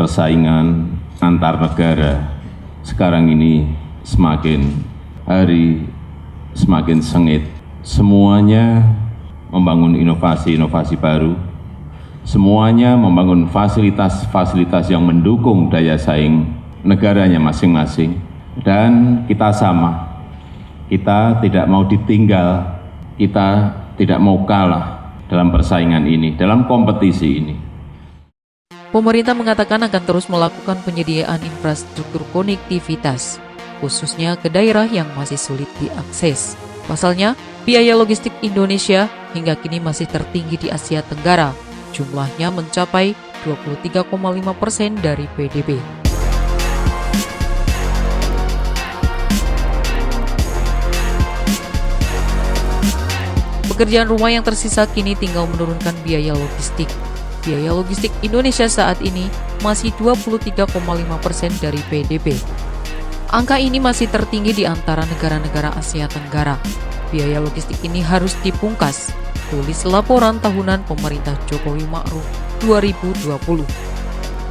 persaingan antar negara sekarang ini semakin hari semakin sengit. Semuanya membangun inovasi-inovasi baru, semuanya membangun fasilitas-fasilitas yang mendukung daya saing negaranya masing-masing. Dan kita sama, kita tidak mau ditinggal, kita tidak mau kalah dalam persaingan ini, dalam kompetisi ini. Pemerintah mengatakan akan terus melakukan penyediaan infrastruktur konektivitas, khususnya ke daerah yang masih sulit diakses. Pasalnya, biaya logistik Indonesia hingga kini masih tertinggi di Asia Tenggara. Jumlahnya mencapai 23,5% dari PDB. Pekerjaan rumah yang tersisa kini tinggal menurunkan biaya logistik. Biaya logistik Indonesia saat ini masih 23,5% dari PDB. Angka ini masih tertinggi di antara negara-negara Asia Tenggara. Biaya logistik ini harus dipungkas, tulis laporan tahunan pemerintah Jokowi Ma'ruf 2020.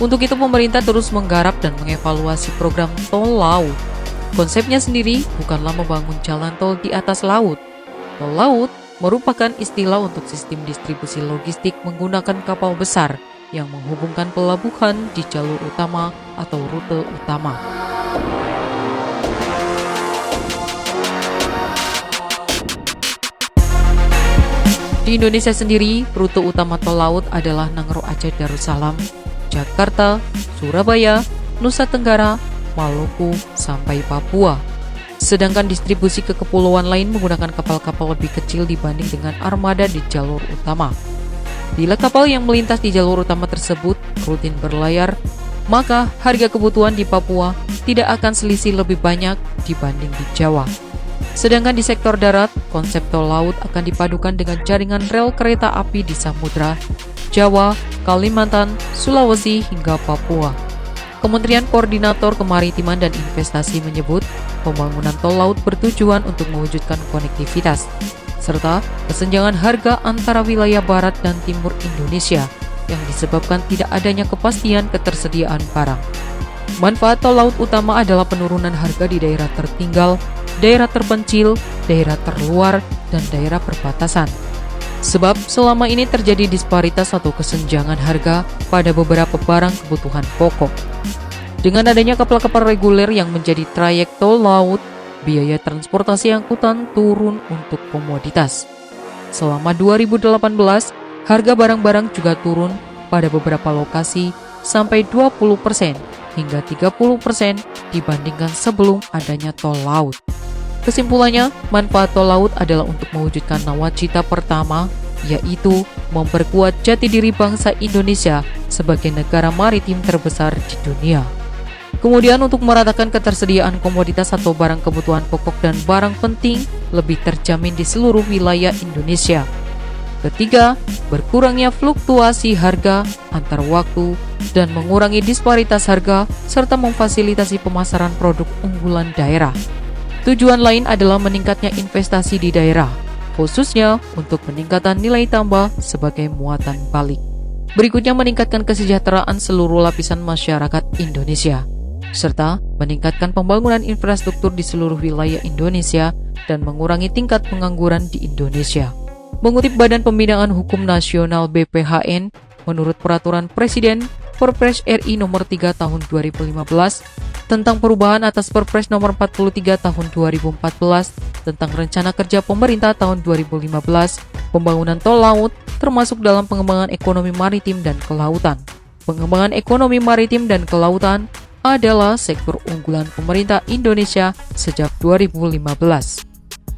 Untuk itu pemerintah terus menggarap dan mengevaluasi program tol laut. Konsepnya sendiri bukanlah membangun jalan tol di atas laut. Tol laut merupakan istilah untuk sistem distribusi logistik menggunakan kapal besar yang menghubungkan pelabuhan di jalur utama atau rute utama. Di Indonesia sendiri, rute utama tol laut adalah Nangro Aceh Darussalam, Jakarta, Surabaya, Nusa Tenggara, Maluku, sampai Papua. Sedangkan distribusi ke kepulauan lain menggunakan kapal-kapal lebih kecil dibanding dengan armada di jalur utama. Bila kapal yang melintas di jalur utama tersebut rutin berlayar, maka harga kebutuhan di Papua tidak akan selisih lebih banyak dibanding di Jawa. Sedangkan di sektor darat, konsep tol laut akan dipadukan dengan jaringan rel kereta api di Samudra, Jawa, Kalimantan, Sulawesi, hingga Papua. Kementerian Koordinator Kemaritiman dan Investasi menyebut pembangunan tol laut bertujuan untuk mewujudkan konektivitas, serta kesenjangan harga antara wilayah barat dan timur Indonesia yang disebabkan tidak adanya kepastian ketersediaan barang. Manfaat tol laut utama adalah penurunan harga di daerah tertinggal, daerah terpencil, daerah terluar, dan daerah perbatasan. Sebab selama ini terjadi disparitas atau kesenjangan harga pada beberapa barang kebutuhan pokok. Dengan adanya kapal-kapal reguler yang menjadi trayek tol laut, biaya transportasi angkutan turun untuk komoditas. Selama 2018, harga barang-barang juga turun pada beberapa lokasi sampai 20% hingga 30% dibandingkan sebelum adanya tol laut. Kesimpulannya, manfaat tol laut adalah untuk mewujudkan nawacita pertama, yaitu memperkuat jati diri bangsa Indonesia sebagai negara maritim terbesar di dunia. Kemudian untuk meratakan ketersediaan komoditas atau barang kebutuhan pokok dan barang penting lebih terjamin di seluruh wilayah Indonesia. Ketiga, berkurangnya fluktuasi harga antar waktu dan mengurangi disparitas harga serta memfasilitasi pemasaran produk unggulan daerah. Tujuan lain adalah meningkatnya investasi di daerah, khususnya untuk peningkatan nilai tambah sebagai muatan balik. Berikutnya meningkatkan kesejahteraan seluruh lapisan masyarakat Indonesia, serta meningkatkan pembangunan infrastruktur di seluruh wilayah Indonesia dan mengurangi tingkat pengangguran di Indonesia. Mengutip Badan Pembinaan Hukum Nasional BPHN, menurut Peraturan Presiden Perpres RI Nomor 3 Tahun 2015 tentang perubahan atas Perpres Nomor 43 Tahun 2014 tentang Rencana Kerja Pemerintah Tahun 2015, pembangunan tol laut termasuk dalam pengembangan ekonomi maritim dan kelautan. Pengembangan ekonomi maritim dan kelautan adalah sektor unggulan pemerintah Indonesia sejak 2015.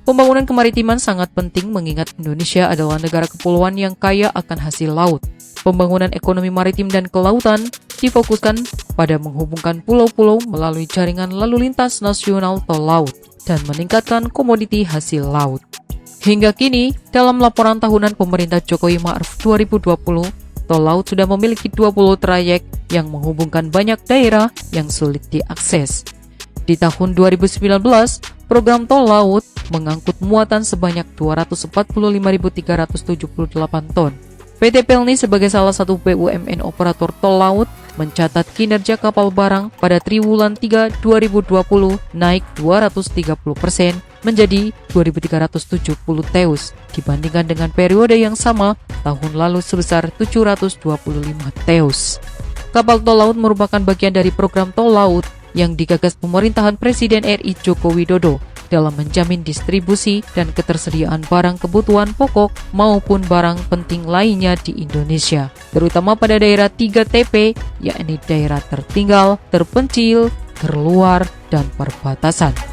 Pembangunan kemaritiman sangat penting mengingat Indonesia adalah negara kepulauan yang kaya akan hasil laut. Pembangunan ekonomi maritim dan kelautan difokuskan pada menghubungkan pulau-pulau melalui jaringan lalu lintas nasional tol laut dan meningkatkan komoditi hasil laut. Hingga kini, dalam laporan tahunan pemerintah Jokowi Ma'ruf 2020, tol laut sudah memiliki 20 trayek yang menghubungkan banyak daerah yang sulit diakses. Di tahun 2019, program tol laut mengangkut muatan sebanyak 245.378 ton. PT Pelni sebagai salah satu BUMN operator tol laut mencatat kinerja kapal barang pada triwulan 3 2020 naik 230% menjadi 2.370 teus dibandingkan dengan periode yang sama tahun lalu sebesar 725 teus. Kapal tol laut merupakan bagian dari program tol laut yang digagas pemerintahan Presiden RI Joko Widodo dalam menjamin distribusi dan ketersediaan barang kebutuhan pokok maupun barang penting lainnya di Indonesia, terutama pada daerah 3TP, yakni daerah tertinggal, terpencil, terluar, dan perbatasan.